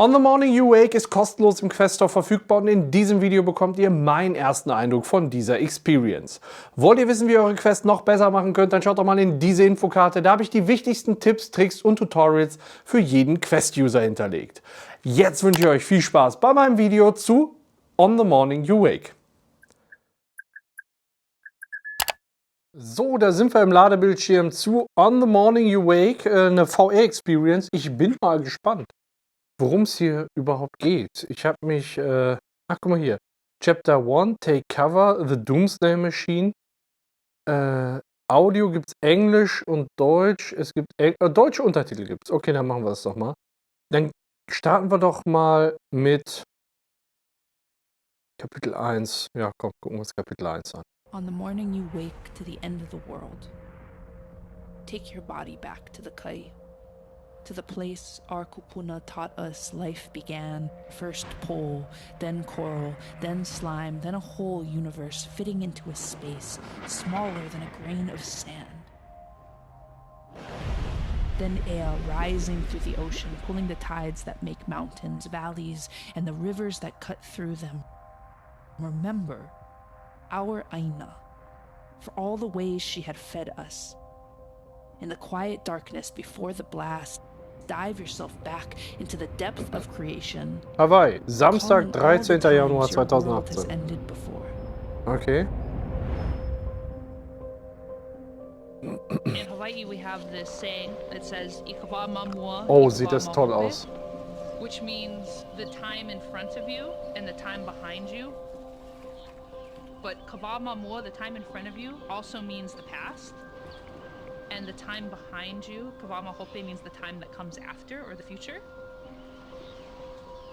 On the Morning You Wake ist kostenlos im Quest Store verfügbar und in diesem Video bekommt ihr meinen ersten Eindruck von dieser Experience. Wollt ihr wissen, wie ihr eure Quest noch besser machen könnt, dann schaut doch mal in diese Infokarte. Da habe ich die wichtigsten Tipps, Tricks und Tutorials für jeden Quest-User hinterlegt. Jetzt wünsche ich euch viel Spaß bei meinem Video zu On the Morning You Wake. So, da sind wir im Ladebildschirm zu On the Morning You Wake, eine VR-Experience. Ich bin mal gespannt, worum es hier überhaupt geht. Ich habe mich, ach guck mal hier, Chapter 1, Take Cover, The Doomsday Machine. Audio gibt es Englisch und Deutsch. Es gibt deutsche Untertitel gibt es. Okay, dann machen wir es doch mal. Dann starten wir doch mal mit Kapitel 1. Ja, komm, gucken wir uns Kapitel 1 an. On the morning you wake to the end of the world, take your body back to the kai, to the place our kupuna taught us life began. First pole, then coral, then slime, then a whole universe fitting into a space smaller than a grain of sand. Then air rising through the ocean, pulling the tides that make mountains, valleys, and the rivers that cut through them. Remember our Aina, for all the ways she had fed us. In the quiet darkness before the blast, dive yourself back into the depth of creation. Hawaii, Samstag, 13. Januar 2018. Okay. In Hawaii we have this saying that says "Ikawa mamua." Oh, sieht das toll aus. Which means the time in front of you and the time behind you. But kawa mamua, the time in front of you, also means the past. And the time behind you, kawa mahope, means the time that comes after or the future.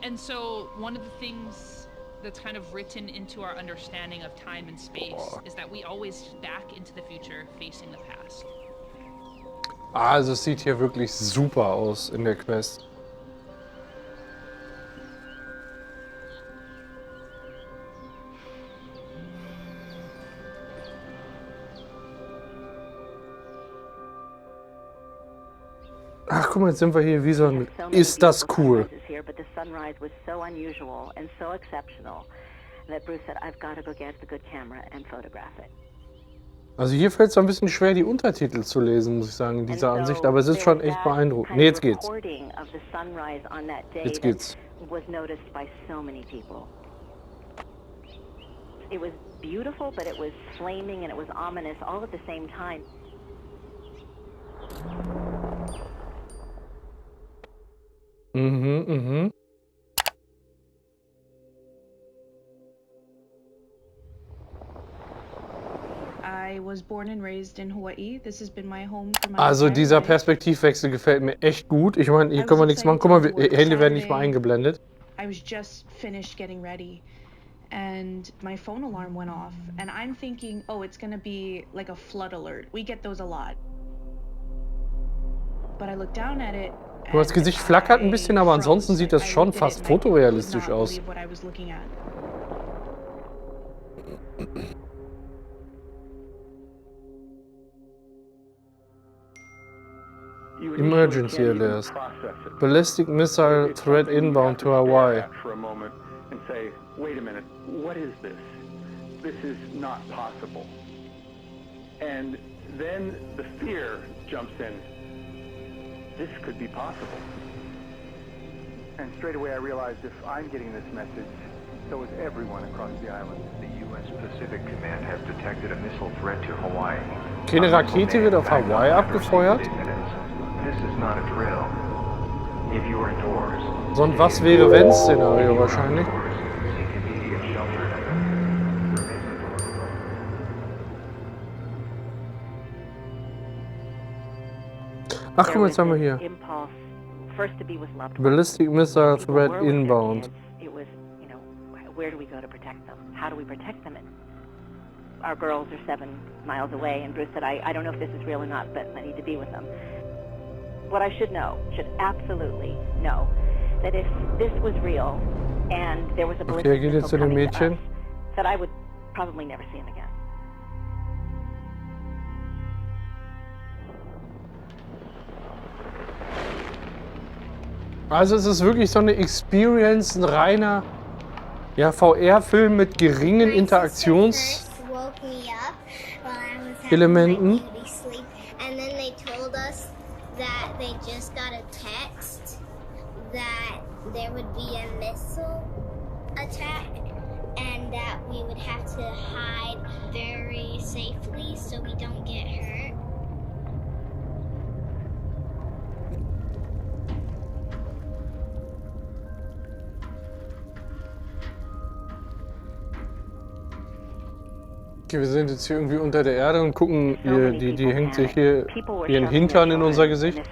And so one of the things that's kind of written into our understanding of time and space is that we always back into the future facing the past. Also es sieht hier wirklich super aus in der Quest. Ach, guck mal, jetzt sind wir hier wie so ein... Ist das cool. Also hier fällt es ein bisschen schwer, die Untertitel zu lesen, muss ich sagen, in dieser Ansicht, aber es ist schon echt beeindruckend. Nee, jetzt geht's. Jetzt geht's. It was beautiful, but it was flaming and it was ominous all at the same time. I was born and raised in Hawaii. This has been my home for my Also dieser life. Perspektivwechsel gefällt mir echt gut. Ich meine, hier können wir nichts machen. Guck mal, Hände werden nicht mal eingeblendet. I was just finished getting ready and my phone alarm went off and I'm thinking, oh, it's gonna be like a flood alert. We get those a lot. But I looked down at it. Das Gesicht flackert ein bisschen, aber ansonsten sieht das schon fast fotorealistisch aus. Emergency alert. Ballistic missile threat inbound to Hawaii. Wait a minute, what is this? This is not possible. And then the fear jumps in. This could be possible. And straight away I realized if I'm getting this message, so is everyone across the island. The U.S. Pacific Command has detected a missile threat to Hawaii. Keine Rakete wird auf Hawaii abgefeuert? This is not a drill. If you are indoors, So ein Was-wäre-wenn-Szenario wahrscheinlich. seek immediate shelter. Ach, guck mal, jetzt haben wir hier. Ballistic missile threat inbound. It was, you know, where do we go to protect them? How do we protect them? And our girls are 7 miles away, and Bruce said, I don't know if this is real or not, but I need to be with them. What I should absolutely know, that if this was real and there was a ballistic missile coming to us, that I would probably never see him again. Also es ist wirklich so eine Experience, ein reiner ja, VR-Film mit geringen Interaktionselementen. And then they told us that they just got a text that there would be a missile attack and that we would have to hide very safely so we don't get hurt. Okay, wir sind jetzt hier irgendwie unter der Erde und gucken, die hängt sich hier ihren Hintern in unser Gesicht.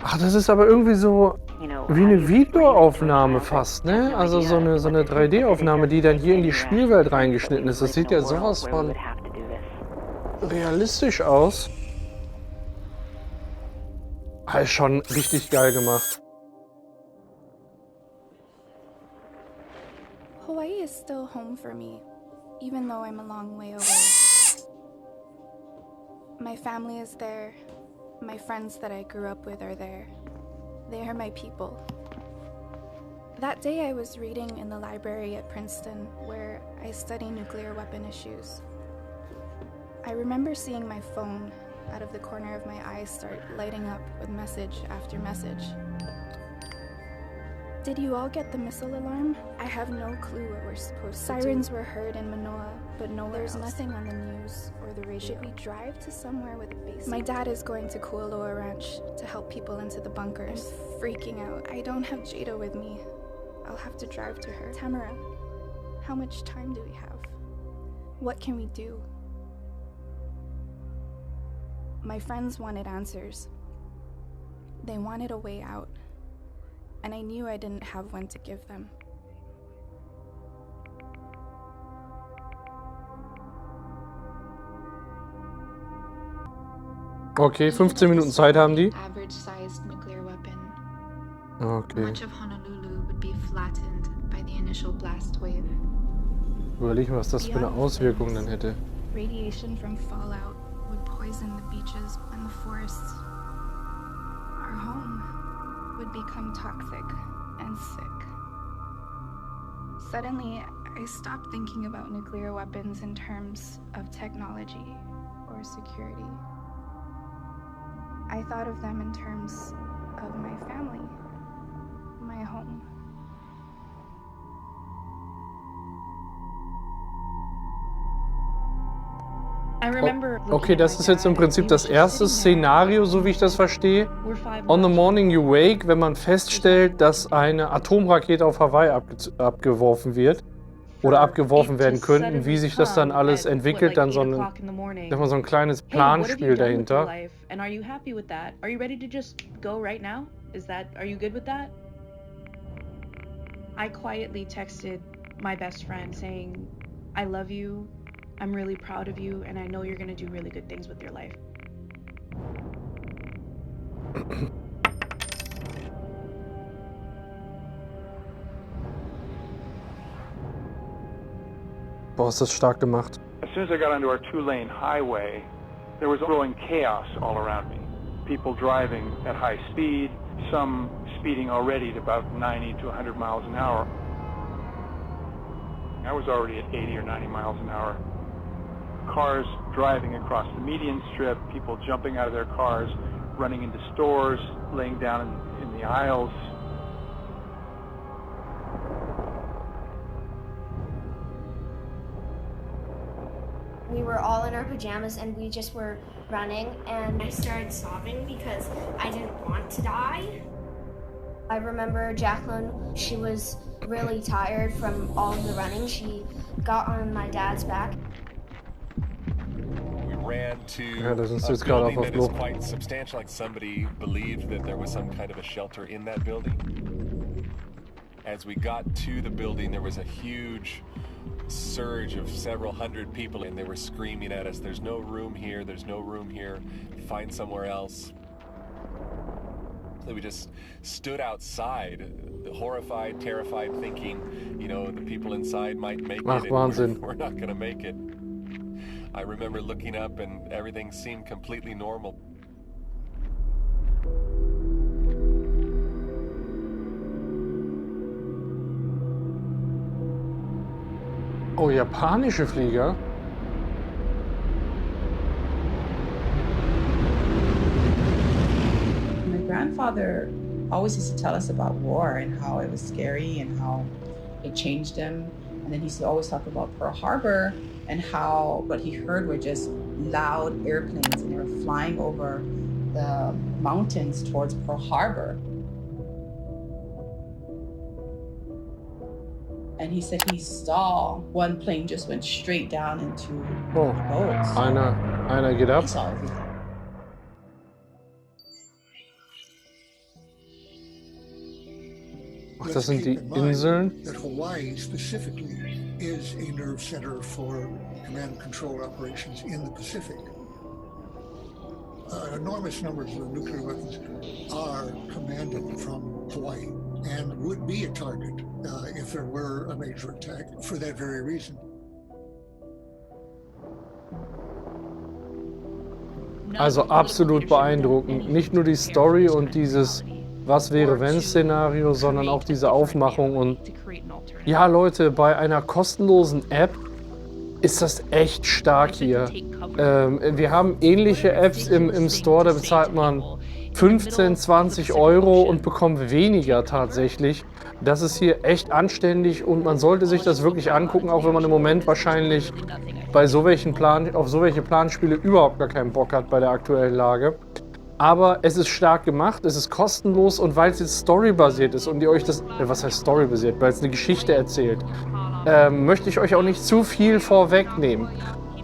Ach, das ist aber irgendwie so wie eine Videoaufnahme fast, ne? Also so eine 3D-Aufnahme, die dann hier in die Spielwelt reingeschnitten ist. Das sieht ja sowas von realistisch aus. Ah, ist schon richtig geil gemacht. Hawaii is still home for me, even though I'm a long way away. My family is there. My friends that I grew up with are there. They are my people. That day I was reading in the library at Princeton, where I study nuclear weapon issues. I remember seeing my phone out of the corner of my eye start lighting up with message after message. Did you all get the missile alarm? I have no clue what we're supposed to do. Sirens were heard in Manoa, but nowhere else. There's nothing on the news or the radio. Should we drive to somewhere with a base? My dad is going to Kualoa Ranch to help people into the bunkers. I'm freaking out. I don't have Jada with me. I'll have to drive to her. Tamara, how much time do we have? What can we do? My friends wanted answers. They wanted a way out. And I knew I didn't have one to give them. Okay, 15 Minuten Zeit haben die. Average-sized nuclear weapon. Okay. Much of Honolulu would be flattened by the initial blast wave. Überlegen, was das für eine Auswirkung dann hätte. Radiation from fallout would poison the beaches and the forests. Our home would become toxic and sick. Suddenly, I stopped thinking about nuclear weapons in terms of technology or security. I thought of them in terms of my family, my home. Okay, das ist jetzt im Prinzip das erste Szenario, so wie ich das verstehe. On the morning you wake, wenn man feststellt, dass eine Atomrakete auf Hawaii abgeworfen wird oder abgeworfen werden könnten, wie sich das dann alles entwickelt, dann so ein kleines Planspiel dahinter. I quietly texted my best friend saying, I love you, I'm really proud of you, and I know you're gonna do really good things with your life. Boah, ist das stark gemacht. As soon as I got onto our two-lane highway, there was growing chaos all around me. People driving at high speed, some speeding already at about 90 to 100 miles an hour. I was already at 80 or 90 miles an hour. Cars driving across the median strip, people jumping out of their cars, running into stores, laying down in the aisles. We were all in our pajamas and we just were running, and I started sobbing because I didn't want to die. I remember Jacqueline, she was really tired from all of the running. She got on my dad's back. We ran to Ja, das ist a jetzt gerade building auf that der is Flucht. quite substantial, like somebody believed that there was some kind of a shelter in that building. As we got to the building, there was a huge surge of several hundred people, and they were screaming at us, there's no room here, there's no room here, find somewhere else. So we just stood outside, horrified, terrified, thinking, you know, the people inside might make Ach, it, Wahnsinn. and we're not going to make it. I remember looking up and everything seemed completely normal. Oh, japanische Flieger? My grandfather always used to tell us about war and how it was scary and how it changed him. And then he used to always talk about Pearl Harbor and how what he heard were just loud airplanes and they were flying over the mountains towards Pearl Harbor. And he said he saw one plane just went straight down into Oh, boats. einer geht ab. He saw everything. Ach, das sind die Inseln. That Hawaii specifically is a nerve center for command and control operations in the Pacific. Enormous numbers of nuclear weapons are commanded from Hawaii and would be a target if there were a major attack for that very reason. Also absolut beeindruckend. Nicht nur die Story und dieses Was-wäre-wenn-Szenario, sondern auch diese Aufmachung. Und ja, Leute, bei einer kostenlosen App ist das echt stark hier. Wir haben ähnliche Apps im Store, da bezahlt man 15, 20 Euro und bekommt weniger tatsächlich. Das ist hier echt anständig und man sollte sich das wirklich angucken, auch wenn man im Moment wahrscheinlich bei auf so welche Planspiele überhaupt gar keinen Bock hat bei der aktuellen Lage. Aber es ist stark gemacht, es ist kostenlos und weil es jetzt storybasiert ist und ihr euch das, was heißt storybasiert, weil es eine Geschichte erzählt, möchte ich euch auch nicht zu viel vorwegnehmen.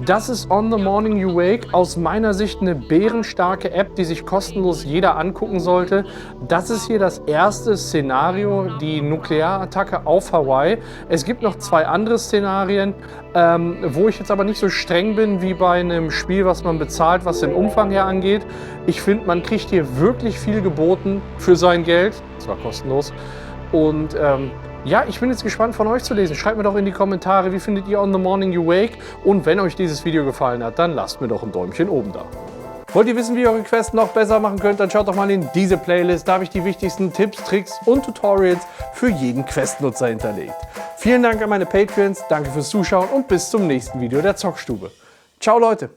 Das ist On the Morning You Wake, aus meiner Sicht eine bärenstarke App, die sich kostenlos jeder angucken sollte. Das ist hier das erste Szenario, die Nuklearattacke auf Hawaii. Es gibt noch 2 andere Szenarien, wo ich jetzt aber nicht so streng bin wie bei einem Spiel, was man bezahlt, was den Umfang her angeht. Ich finde, man kriegt hier wirklich viel geboten für sein Geld. Das war kostenlos. Und ja, ich bin jetzt gespannt von euch zu lesen. Schreibt mir doch in die Kommentare, wie findet ihr On the Morning You Wake? Und wenn euch dieses Video gefallen hat, dann lasst mir doch ein Däumchen oben da. Wollt ihr wissen, wie ihr eure Quest noch besser machen könnt, dann schaut doch mal in diese Playlist. Da habe ich die wichtigsten Tipps, Tricks und Tutorials für jeden Quest-Nutzer hinterlegt. Vielen Dank an meine Patreons, danke fürs Zuschauen und bis zum nächsten Video der ZockStube. Ciao Leute!